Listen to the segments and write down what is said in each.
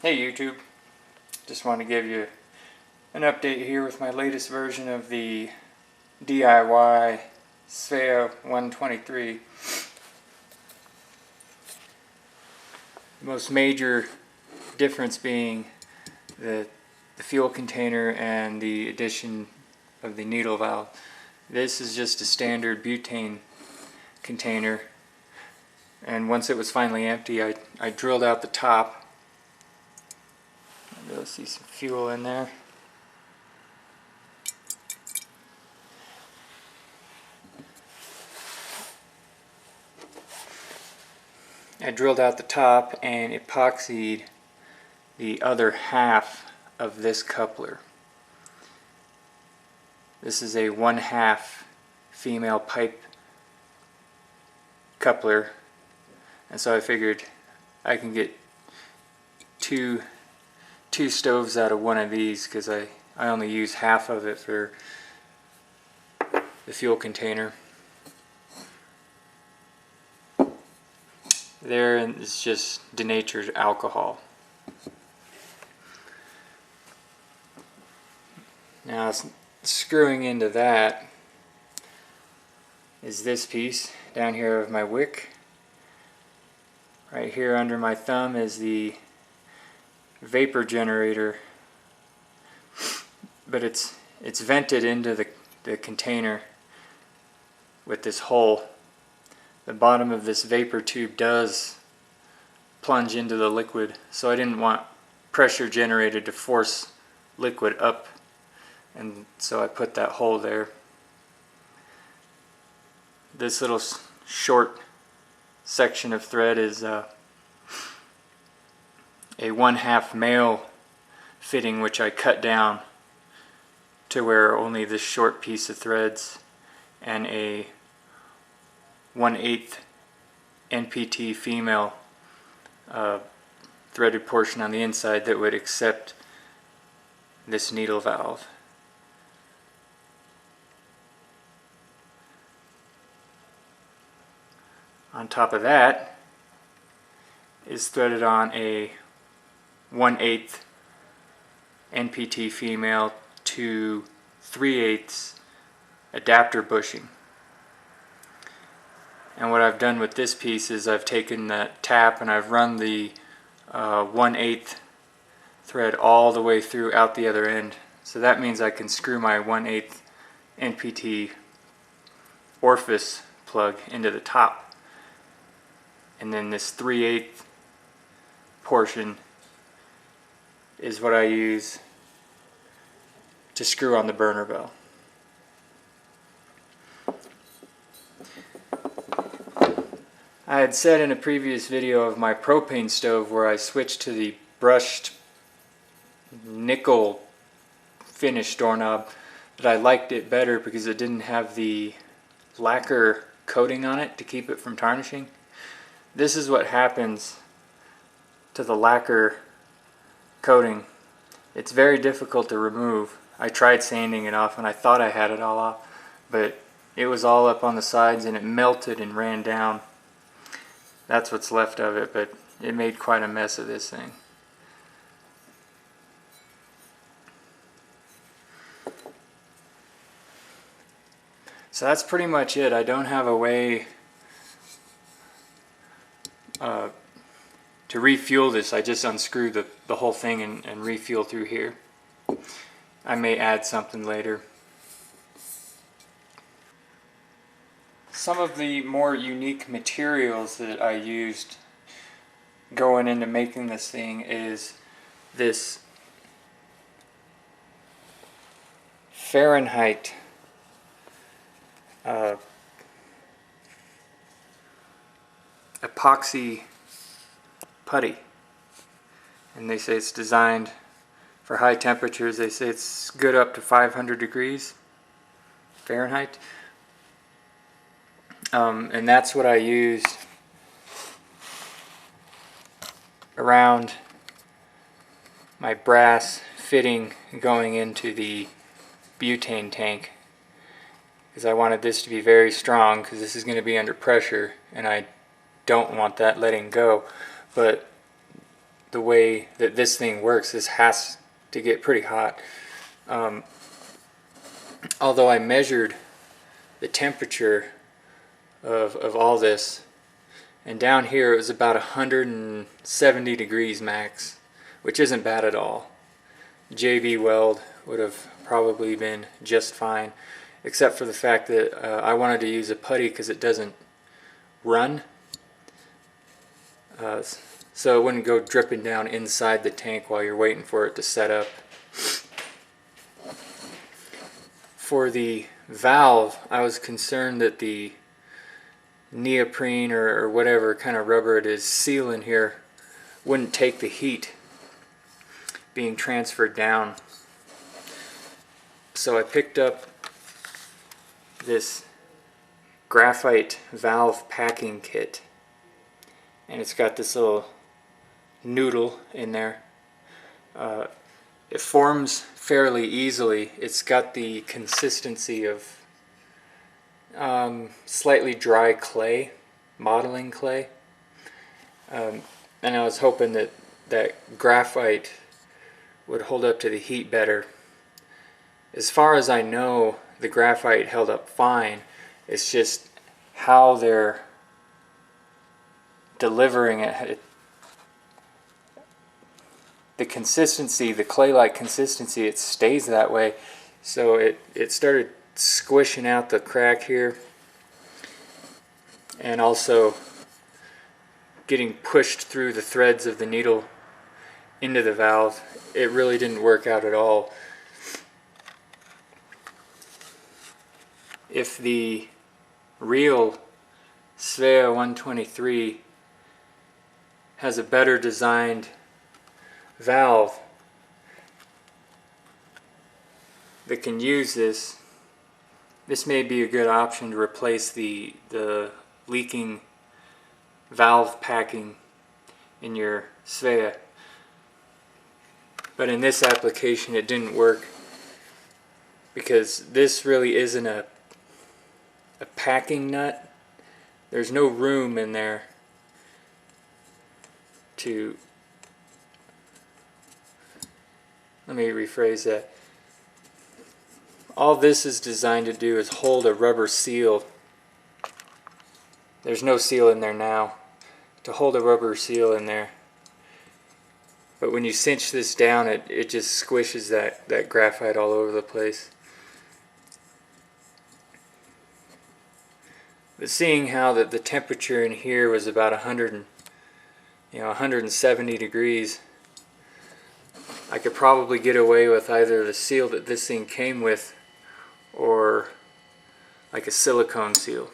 Hey YouTube, just want to give you an update here with my latest version of the DIY SVEA 123. The most major difference being the fuel container and the addition of the needle valve. This is just a standard butane container, and once it was finally empty, I drilled out the top. You'll see some fuel in there. I drilled out the top and epoxied the other half of this coupler. This is a 1/2 female pipe coupler, and so I figured I can get two stoves out of one of these, because I only use half of it for the fuel container. There is just denatured alcohol. Now screwing into that is this piece down here of my wick. Right here under my thumb is the vapor generator, but it's vented into the container with this hole. The bottom of this vapor tube does plunge into the liquid, so I didn't want pressure generated to force liquid up, and so I put that hole there. This little short section of thread is a 1/2 male fitting, which I cut down to where only this short piece of threads and a 1/8 NPT female threaded portion on the inside that would accept this needle valve. On top of that is threaded on a 1/8 NPT female to 3/8 adapter bushing. And what I've done with this piece is I've taken that tap and I've run the 1/8 thread all the way through out the other end. So that means I can screw my 1/8 NPT orifice plug into the top. And then this 3/8 portion is what I use to screw on the burner bell. I had said in a previous video of my propane stove where I switched to the brushed nickel finish doorknob that I liked it better because it didn't have the lacquer coating on it to keep it from tarnishing. This is what happens to the lacquer coating. It's very difficult to remove. I tried sanding it off and I thought I had it all off, but it was all up on the sides and it melted and ran down. That's what's left of it, but it made quite a mess of this thing. So that's pretty much it. I don't have a way to refuel this. I just unscrew the whole thing and refuel through here. I may add something later. Some of the more unique materials that I used going into making this thing is this Fahrenheit epoxy putty, and they say it's designed for high temperatures. They say it's good up to 500 degrees Fahrenheit, and that's what I used around my brass fitting going into the butane tank, because I wanted this to be very strong, because this is going to be under pressure and I don't want that letting go. But the way that this thing works. This has to get pretty hot. Although I measured the temperature of all this, and down here it was about 170 degrees max, which isn't bad at all. JV weld would have probably been just fine, except for the fact that I wanted to use a putty because it doesn't run, so it wouldn't go dripping down inside the tank while you're waiting for it to set up. For the valve, I was concerned that the neoprene or whatever kind of rubber it is sealing here wouldn't take the heat being transferred down. So I picked up this graphite valve packing kit, and it's got this little noodle in there. It forms fairly easily. It's got the consistency of slightly dry clay, modeling clay, and I was hoping that graphite would hold up to the heat better. As far as I know, the graphite held up fine. It's just how they're delivering it. The consistency, the clay-like consistency, it stays that way. So it started squishing out the crack here, and also getting pushed through the threads of the needle into the valve. It really didn't work out at all. If the real SVEA 123 has a better designed valve that can use this, this may be a good option to replace the leaking valve packing in your SVEA. But in this application it didn't work, because this really isn't a packing nut. There's no room in there to, let me rephrase that. All this is designed to do is hold a rubber seal. There's no seal in there now, to hold a rubber seal in there. But when you cinch this down, it just squishes that graphite all over the place. But seeing how that the temperature in here was about 170 degrees, I could probably get away with either the seal that this thing came with or like a silicone seal.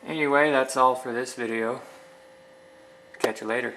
Anyway, that's all for this video. Catch you later.